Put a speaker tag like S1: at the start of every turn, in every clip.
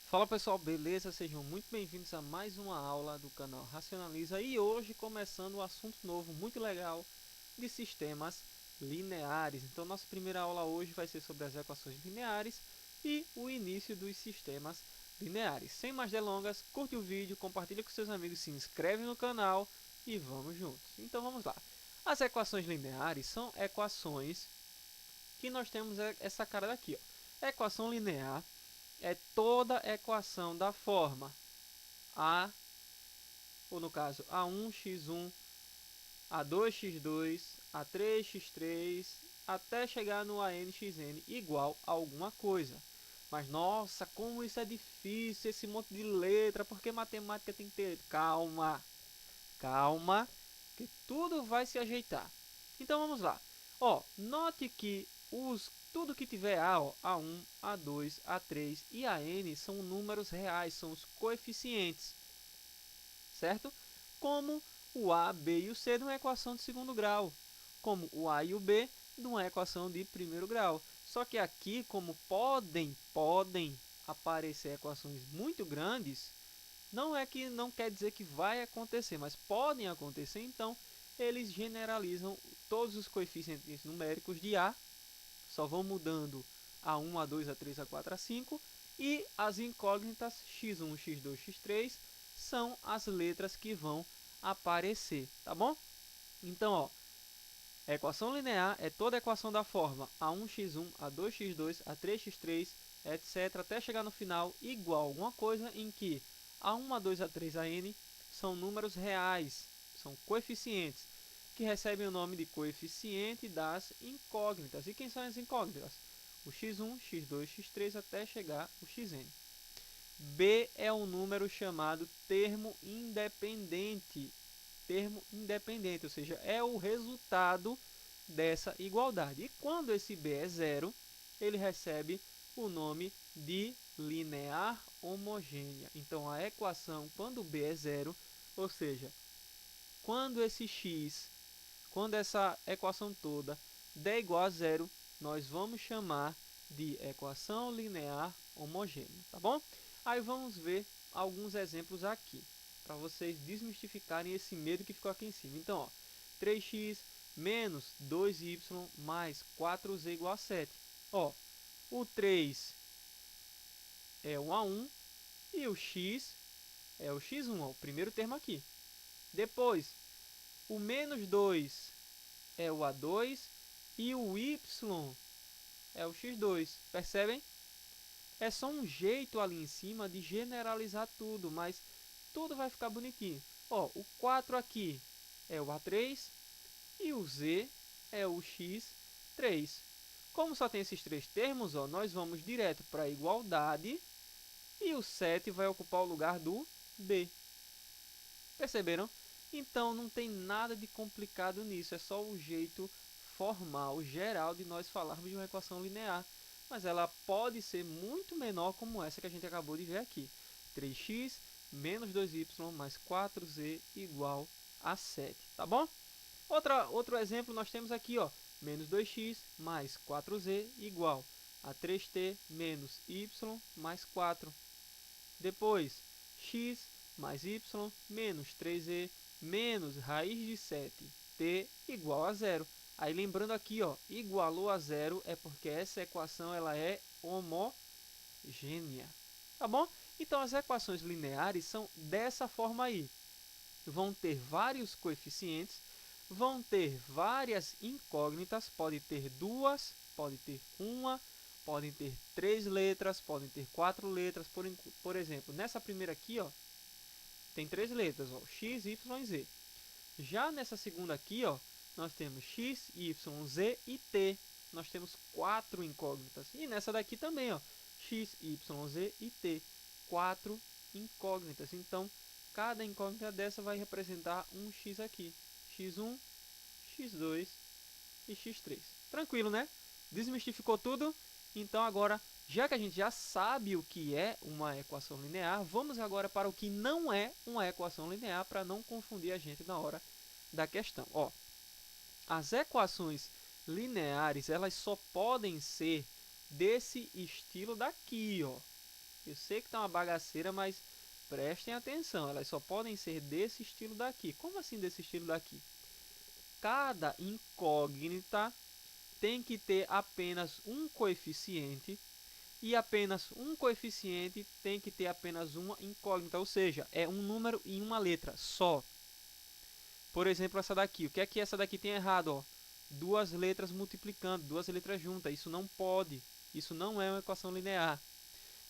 S1: Fala pessoal, beleza? Sejam muito bem-vindos a mais uma aula do canal Racionaliza e hoje começando um assunto novo, muito legal, de sistemas lineares. Então nossa primeira aula hoje vai ser sobre as equações lineares e o início dos sistemas lineares. Sem mais delongas, curte o vídeo, compartilha com seus amigos, se inscreve no canal e vamos juntos. Então vamos lá. As equações lineares são equações que nós temos essa cara daqui, ó. Equação linear é toda equação da forma a, ou no caso a1x1, a2x2, a3x3, até chegar no anxn igual a alguma coisa. Mas nossa, como isso é difícil, esse monte de letra, porque matemática tem que ter calma. Calma, que tudo vai se ajeitar. Então vamos lá. Ó, note que tudo que tiver A, ó, A1, A2, A3 e AN são números reais, são os coeficientes, certo? Como o A, B e o C de uma equação de segundo grau, como o A e o B de uma equação de primeiro grau. Só que aqui, como podem aparecer equações muito grandes, não é que não quer dizer que vai acontecer, mas podem acontecer, então eles generalizam todos os coeficientes numéricos de A, só vão mudando A1, A2, A3, A4, A5, e as incógnitas x1, x2, x3 são as letras que vão aparecer, tá bom? Então, ó, a equação linear é toda a equação da forma A1x1, A2x2, A3x3, etc., até chegar no final igual a alguma coisa em que A1, A2, A3, AN são números reais, são coeficientes, que recebem o nome de coeficiente das incógnitas. E quem são as incógnitas? O x1, x2, x3 até chegar o xn. B é um número chamado termo independente. Termo independente, ou seja, é o resultado dessa igualdade. E quando esse B é zero, ele recebe o nome de linear homogênea. Então, a equação, quando B é zero, ou seja, quando esse x, quando essa equação toda der igual a zero, nós vamos chamar de equação linear homogênea, tá bom? Aí vamos ver alguns exemplos aqui, para vocês desmistificarem esse medo que ficou aqui em cima. Então, ó, 3x menos 2y mais 4z igual a 7. Ó, o 3 é o A1 e o x é o x1, ó, o primeiro termo aqui. Depois, o menos 2 é o A2 e o y é o x2. Percebem? É só um jeito ali em cima de generalizar tudo, mas tudo vai ficar bonitinho. Ó, o 4 aqui é o A3 e o Z é o x3. Como só tem esses três termos, ó, nós vamos direto para a igualdade e o 7 vai ocupar o lugar do B. Perceberam? Então não tem nada de complicado nisso, é só o jeito formal, geral de nós falarmos de uma equação linear, mas ela pode ser muito menor como essa que a gente acabou de ver aqui. 3x menos 2y mais 4z igual a 7, tá bom? Outro exemplo nós temos aqui, ó, menos 2x mais 4z igual a 3t menos y mais 4. Depois, x mais y menos 3e menos raiz de 7t igual a zero. Aí lembrando aqui, ó, igualou a zero é porque essa equação ela é homogênea. Tá bom? Então as equações lineares são dessa forma aí. Vão ter vários coeficientes, vão ter várias incógnitas, pode ter duas, pode ter uma, podem ter três letras, podem ter quatro letras. Por exemplo, nessa primeira aqui, ó, tem três letras, ó, x, y e z. Já nessa segunda aqui, ó, nós temos x, y, z e t. Nós temos quatro incógnitas. E nessa daqui também, ó, x, y, z e t. Quatro incógnitas. Então, cada incógnita dessa vai representar um x aqui. x1, x2 e x3. Tranquilo, né? Desmistificou tudo? Então agora, já que a gente já sabe o que é uma equação linear, vamos agora para o que não é uma equação linear para não confundir a gente na hora da questão. Ó, as equações lineares, elas só podem ser desse estilo daqui, ó. Eu sei que tá uma bagaceira, mas prestem atenção, elas só podem ser desse estilo daqui. Como assim desse estilo daqui? Cada incógnita tem que ter apenas um coeficiente e apenas um coeficiente tem que ter apenas uma incógnita, ou seja, é um número e uma letra só. Por exemplo, essa daqui. O que é que essa daqui tem errado? Ó? Duas letras multiplicando, duas letras juntas. Isso não pode. Isso não é uma equação linear.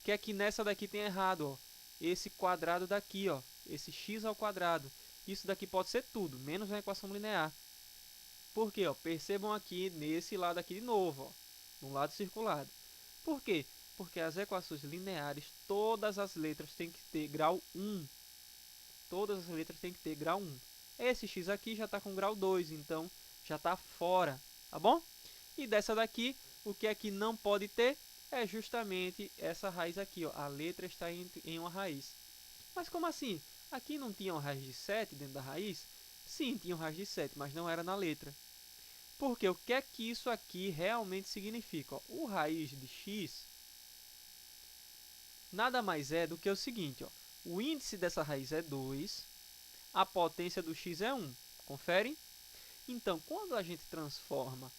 S1: O que é que nessa daqui tem errado? Ó? Esse quadrado daqui, ó, esse x ao quadrado. Isso daqui pode ser tudo, menos uma equação linear. Por quê? Ó? Percebam aqui nesse lado aqui de novo, ó, no lado circulado. Por quê? Porque as equações lineares, todas as letras têm que ter grau 1. Todas as letras têm que ter grau 1. Esse x aqui já está com grau 2, então já está fora, tá bom? E dessa daqui, o que é que não pode ter? É justamente essa raiz aqui, ó. A letra está em uma raiz. Mas como assim? Aqui não tinha uma raiz de 7 dentro da raiz? Sim, tinha uma raiz de 7, mas não era na letra. Porque o que é que isso aqui realmente significa? Ó, o raiz de x nada mais é do que o seguinte, ó. O índice dessa raiz é 2, a potência do x é 1. Confere? Então, quando a gente transforma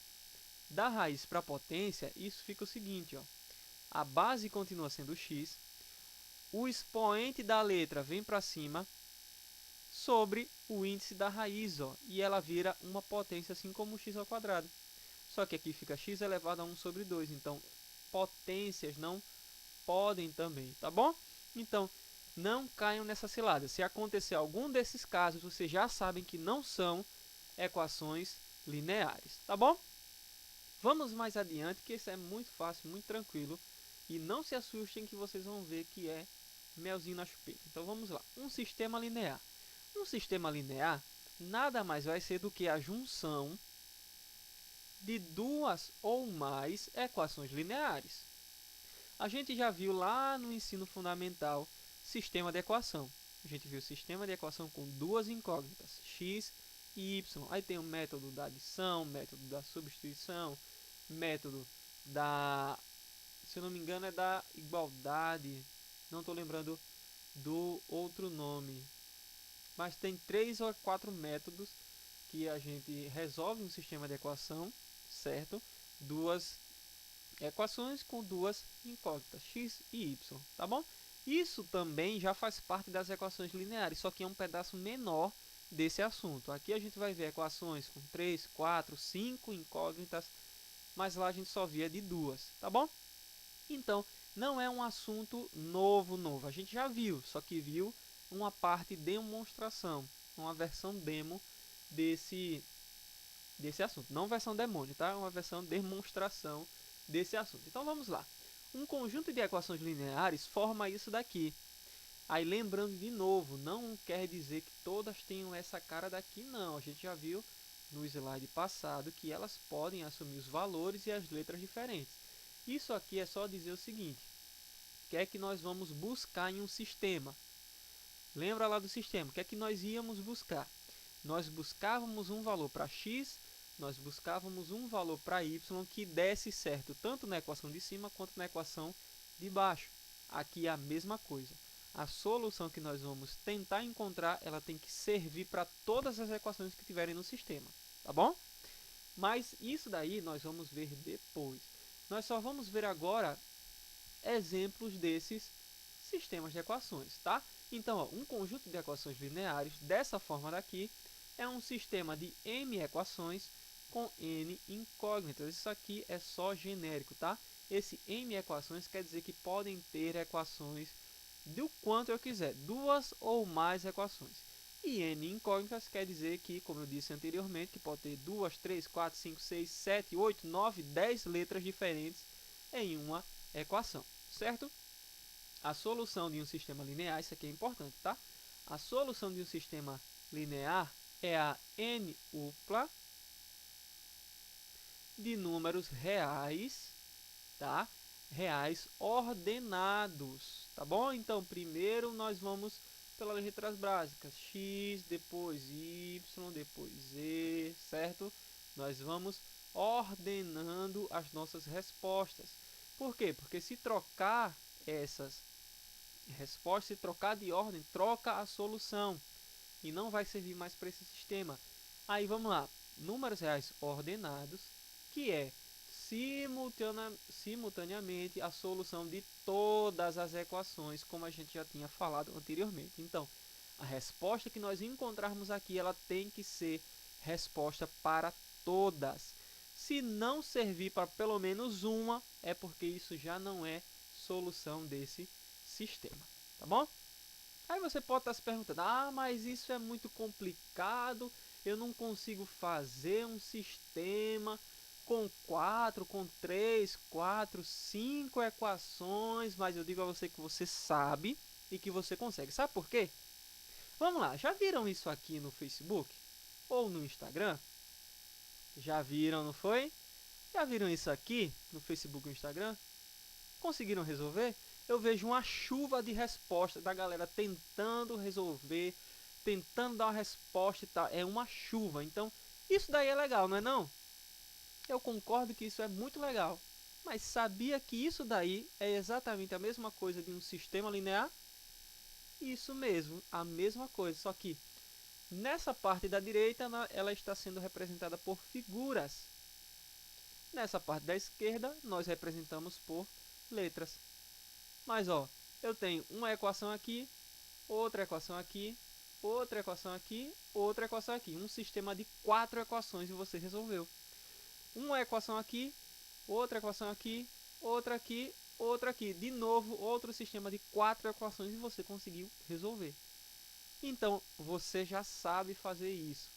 S1: da raiz para a potência, isso fica o seguinte, ó. A base continua sendo x, o expoente da letra vem para cima sobre o índice da raiz, ó, e ela vira uma potência assim como x ao quadrado. Só que aqui fica x elevado a 1 sobre 2, então potências não podem também, tá bom? Então, não caiam nessa cilada. Se acontecer algum desses casos, vocês já sabem que não são equações lineares, tá bom? Vamos mais adiante, que isso é muito fácil, muito tranquilo. E não se assustem que vocês vão ver que é melzinho na chupeta. Então vamos lá. Um sistema linear. Um sistema linear nada mais vai ser do que a junção de duas ou mais equações lineares. A gente já viu lá no ensino fundamental sistema de equação. A gente viu sistema de equação com duas incógnitas, x e y. Aí tem o método da adição, método da substituição, método da, se eu não me engano, é da igualdade. Não estou lembrando do outro nome. Mas tem 3 ou 4 métodos que a gente resolve um sistema de equação, certo? Duas equações com duas incógnitas, x e y, tá bom? Isso também já faz parte das equações lineares, só que é um pedaço menor desse assunto. Aqui a gente vai ver equações com 3, 4, 5 incógnitas, mas lá a gente só via de duas, tá bom? Então, não é um assunto novo. A gente já viu, só que viu uma parte de demonstração, uma versão demo desse assunto. Não versão demônio, tá? É uma versão demonstração desse assunto. Então vamos lá. Um conjunto de equações lineares forma isso daqui. Aí lembrando de novo, não quer dizer que todas tenham essa cara daqui, não. A gente já viu no slide passado que elas podem assumir os valores e as letras diferentes. Isso aqui é só dizer o seguinte: o que é que nós vamos buscar em um sistema? Lembra lá do sistema, o que é que nós íamos buscar? Nós buscávamos um valor para x, nós buscávamos um valor para y que desse certo tanto na equação de cima quanto na equação de baixo. Aqui é a mesma coisa. A solução que nós vamos tentar encontrar, ela tem que servir para todas as equações que tiverem no sistema, tá bom? Mas isso daí nós vamos ver depois. Nós só vamos ver agora exemplos desses sistemas de equações, tá? Então, ó, um conjunto de equações lineares dessa forma daqui é um sistema de m equações com n incógnitas. Isso aqui é só genérico, tá? Esse m equações quer dizer que podem ter equações do quanto eu quiser, duas ou mais equações. E n incógnitas quer dizer que, como eu disse anteriormente, que pode ter 2, 3, 4, 5, 6, 7, 8, 9, 10 letras diferentes em uma equação, certo? A solução de um sistema linear, isso aqui é importante, tá? A solução de um sistema linear é a n-upla de números reais, tá? Reais ordenados, tá bom? Então, primeiro nós vamos pelas letras básicas, x, depois y, depois z, certo? Nós vamos ordenando as nossas respostas. Por quê? Porque se trocar essas Resposta, se trocar de ordem, troca a solução. E não vai servir mais para esse sistema. Aí vamos lá. Números reais ordenados, que é simultaneamente a solução de todas as equações, como a gente já tinha falado anteriormente. Então, a resposta que nós encontrarmos aqui, ela tem que ser resposta para todas. Se não servir para pelo menos uma, é porque isso já não é solução desse sistema, tá bom? Aí você pode estar se perguntando, mas isso é muito complicado, eu não consigo fazer um sistema com 4, com 3, 4, 5 equações, mas eu digo a você que você sabe e que você consegue. Sabe por quê? Vamos lá, já viram isso aqui no Facebook? Ou no Instagram? Já viram, não foi? Já viram isso aqui no Facebook e no Instagram? Conseguiram resolver? Eu vejo uma chuva de respostas da galera tentando resolver, tentando dar uma resposta e tal. É uma chuva. Então, isso daí é legal, não é não? Eu concordo que isso é muito legal. Mas sabia que isso daí é exatamente a mesma coisa de um sistema linear? Isso mesmo, a mesma coisa, só que nessa parte da direita ela está sendo representada por figuras. Nessa parte da esquerda nós representamos por letras. Mas ó, eu tenho uma equação aqui, outra equação aqui, outra equação aqui, outra equação aqui. Um sistema de 4 equações e você resolveu. Uma equação aqui, outra equação aqui, outra aqui, outra aqui. De novo, outro sistema de 4 equações e você conseguiu resolver. Então, você já sabe fazer isso.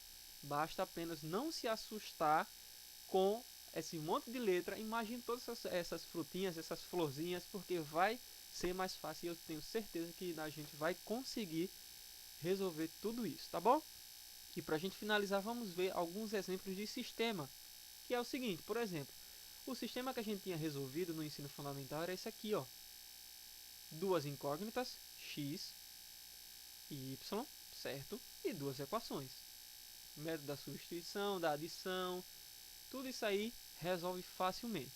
S1: Basta apenas não se assustar com esse monte de letra. Imagine todas essas frutinhas, essas florzinhas, porque vai ser mais fácil e eu tenho certeza que a gente vai conseguir resolver tudo isso, tá bom? E para a gente finalizar, vamos ver alguns exemplos de sistema, que é o seguinte, por exemplo, o sistema que a gente tinha resolvido no ensino fundamental era esse aqui, ó. Duas incógnitas, x e y, certo? E duas equações. Método da substituição, da adição, tudo isso aí resolve facilmente.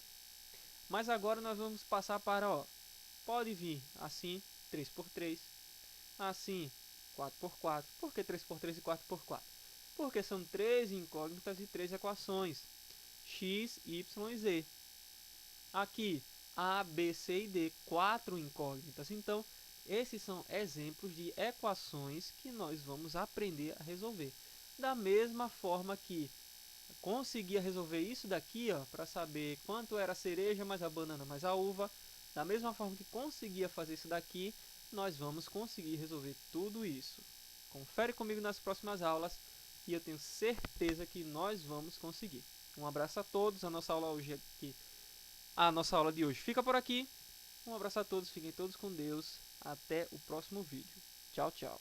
S1: Mas agora nós vamos passar para, ó, pode vir assim, 3x3, assim, 4x4. Por que 3x3 e 4x4? Porque são 3 incógnitas e 3 equações, x, y e z. Aqui, A, B, C e D, 4 incógnitas. Então, esses são exemplos de equações que nós vamos aprender a resolver. Da mesma forma que conseguia resolver isso daqui, ó, para saber quanto era a cereja mais a banana mais a uva. Da mesma forma que conseguia fazer isso daqui, nós vamos conseguir resolver tudo isso. Confere comigo nas próximas aulas e eu tenho certeza que nós vamos conseguir. Um abraço a todos. A nossa aula de hoje fica por aqui. Um abraço a todos, fiquem todos com Deus. Até o próximo vídeo. Tchau, tchau.